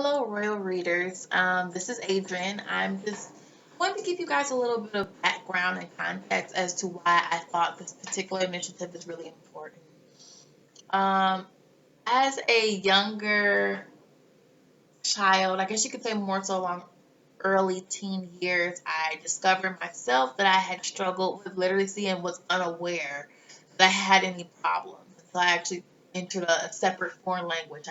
Hello, Royal Readers. This is Adrianne. I'm just wanting to give you guys a little bit of background and context as to why I thought this particular initiative is really important. Um, as a younger child, I guess you could say more so along early teen years, I discovered myself that I had struggled with literacy and was unaware that I had any problems. So I actually entered a separate foreign language.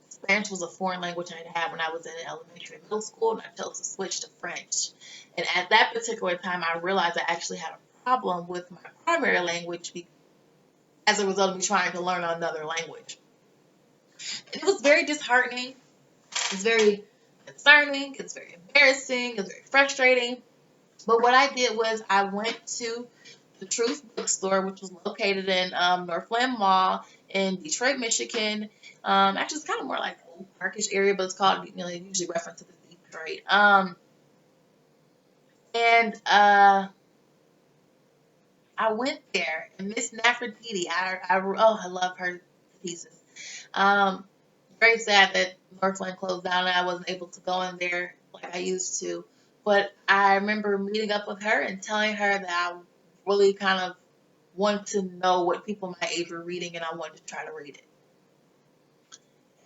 Spanish was a foreign language I had when I was in elementary and middle school, and I chose to switch to French. And at that particular time, I realized I actually had a problem with my primary language as a result of me trying to learn another language. And it was very disheartening. It's very concerning. It's very embarrassing. It's very frustrating. But what I did was I went to the Truth Bookstore, which was located in Northland Mall in Detroit, Michigan. Actually, it's kind of more like Old Parkish area, but it's called, they usually reference it as Detroit. And I went there, and Miss Nefertiti, I love her pieces. Um, Very sad that Northland closed down and I wasn't able to go in there like I used to. But I remember meeting up with her and telling her that I really kind of wanted to know what people my age were reading and I wanted to try to read it.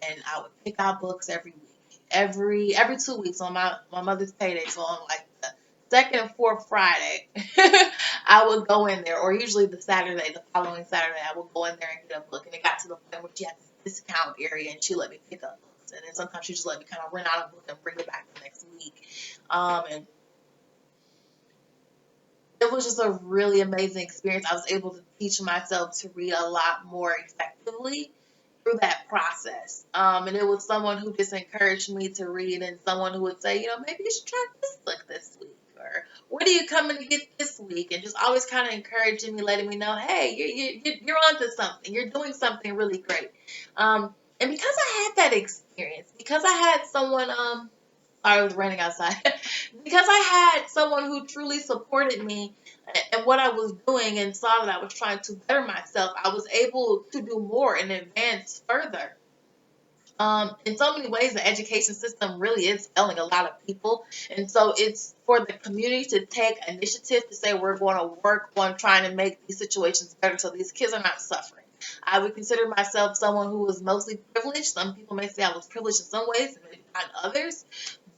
And I would pick out books every week. Every 2 weeks on my mother's payday, so on like the second and fourth Friday, I would go in there, or usually the following Saturday, I would go in there and get a book. And it got to the point where she had this discount area, and she let me pick up books. And then sometimes she just let me kind of rent out a book and bring it back the next week. And it was just a really amazing experience. I was able to teach myself to read a lot more effectively through that process. And it was someone who just encouraged me to read, and someone who would say, maybe you should try this book this week, or what are you coming to get this week? And just always kind of encouraging me, letting me know, hey, you're onto something. You're doing something really great. And because I had that experience, because I had someone, I was raining outside. Because I had someone who truly supported me and what I was doing and saw that I was trying to better myself, I was able to do more and advance further. In so many ways, the education system really is failing a lot of people. And so it's for the community to take initiative to say we're going to work on trying to make these situations better so these kids are not suffering. I would consider myself someone who was mostly privileged. Some people may say I was privileged in some ways and maybe not in others,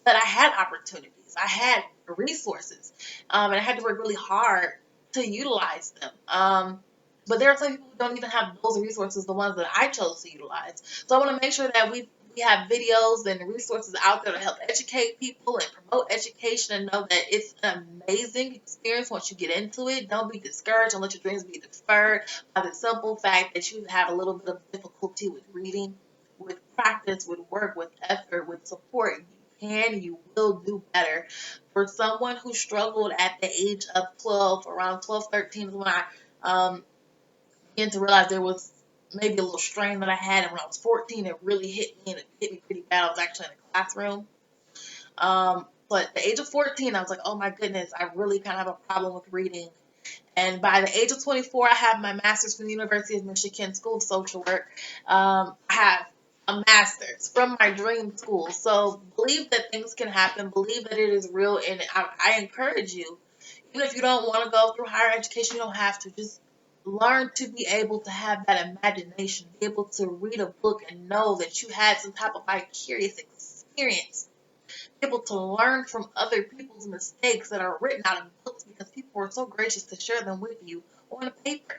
but I had opportunities. I had resources, and I had to work really hard to utilize them. But there are some people who don't even have those resources, the ones that I chose to utilize. So I want to make sure that we have videos and resources out there to help educate people and promote education and know that it's an amazing experience once you get into it. Don't be discouraged and let your dreams be deferred by the simple fact that you have a little bit of difficulty with reading. With practice, with work, with effort, with support, you will do better. For someone who struggled at the age of 12, around 12, 13 is when I began to realize there was maybe a little strain that I had. And when I was 14, it really hit me, and it hit me pretty bad. I was actually in a classroom. But at the age of 14, I was like, oh my goodness, I really kind of have a problem with reading. And by the age of 24, I have my master's from the University of Michigan School of Social Work. I have a master's from my dream school. So believe that things can happen. Believe that it is real. And I encourage you, even if you don't want to go through higher education, you don't have to. Just learn to be able to have that imagination, be able to read a book and know that you had some type of vicarious experience, able to learn from other people's mistakes that are written out in books because people are so gracious to share them with you on a paper.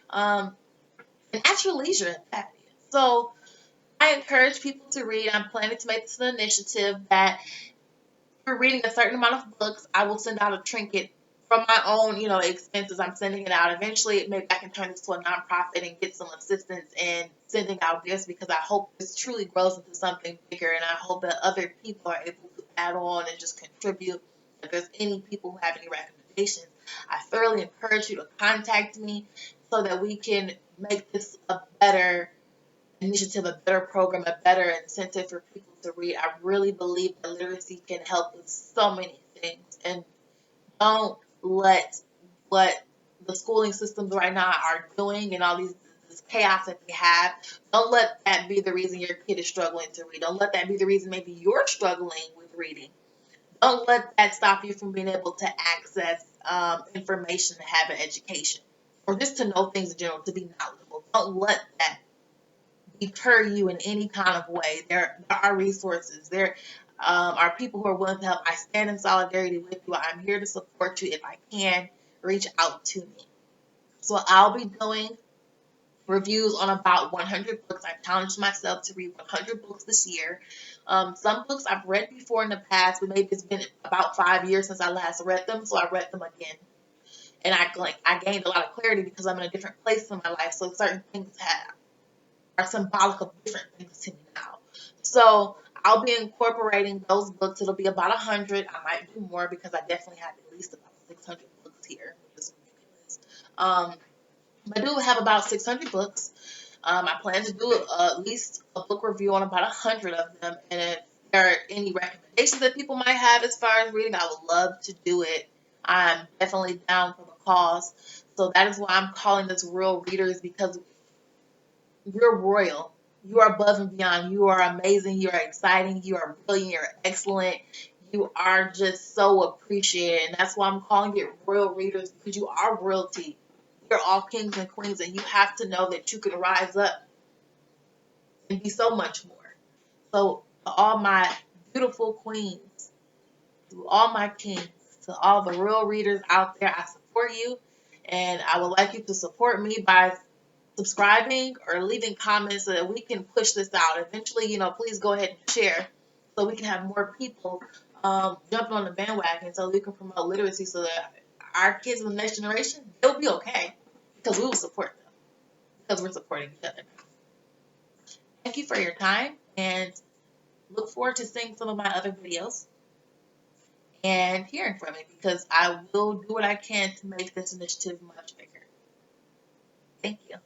Um, and at your leisure at that. So I encourage people to read. I'm planning to make this an initiative that for reading a certain amount of books, I will send out a trinket from my own, expenses. I'm sending it out. Eventually, maybe I can turn this to a nonprofit and get some assistance in sending out gifts because I hope this truly grows into something bigger, and I hope that other people are able to add on and just contribute. If there's any people who have any recommendations, I thoroughly encourage you to contact me so that we can make this a better initiative, a better program, a better incentive for people to read. I really believe that literacy can help with so many things. And don't let what the schooling systems right now are doing and all these this this chaos that they have. Don't let that be the reason your kid is struggling to read. Don't let that be the reason maybe you're struggling with reading. Don't let that stop you from being able to access information to have an education or just to know things in general, to be knowledgeable. Don't let that deter you in any kind of way. There are resources. There are people who are willing to help. I stand in solidarity with you. I'm here to support you. If I can, reach out to me. So I'll be doing reviews on about 100 books. I've challenged myself to read 100 books this year. Some books I've read before in the past, but maybe it's been about 5 years since I last read them, so I read them again. And I gained a lot of clarity because I'm in a different place in my life. So certain things are symbolic of different things to me now. So I'll be incorporating those books. It'll be about 100. I might do more because I definitely have at least about 600 books here, which is ridiculous. I do have about 600 books. I plan to do at least a book review on about 100 of them. And if there are any recommendations that people might have as far as reading, I would love to do it. I'm definitely down for the cause. So that is why I'm calling this Real Readers, because you're royal. You are above and beyond. You are amazing. You are exciting. You are brilliant. You're excellent. You are just so appreciated. And that's why I'm calling it Royal Readers, because you are royalty. You're all kings and queens, and you have to know that you can rise up and be so much more. So, to all my beautiful queens, to all my kings, to all the real readers out there, I support you. And I would like you to support me by subscribing or leaving comments so that we can push this out. Eventually, please go ahead and share so we can have more people jumping on the bandwagon so we can promote literacy so that our kids in the next generation, they'll be okay because we will support them because we're supporting each other. Thank you for your time and look forward to seeing some of my other videos and hearing from you because I will do what I can to make this initiative much bigger. Thank you.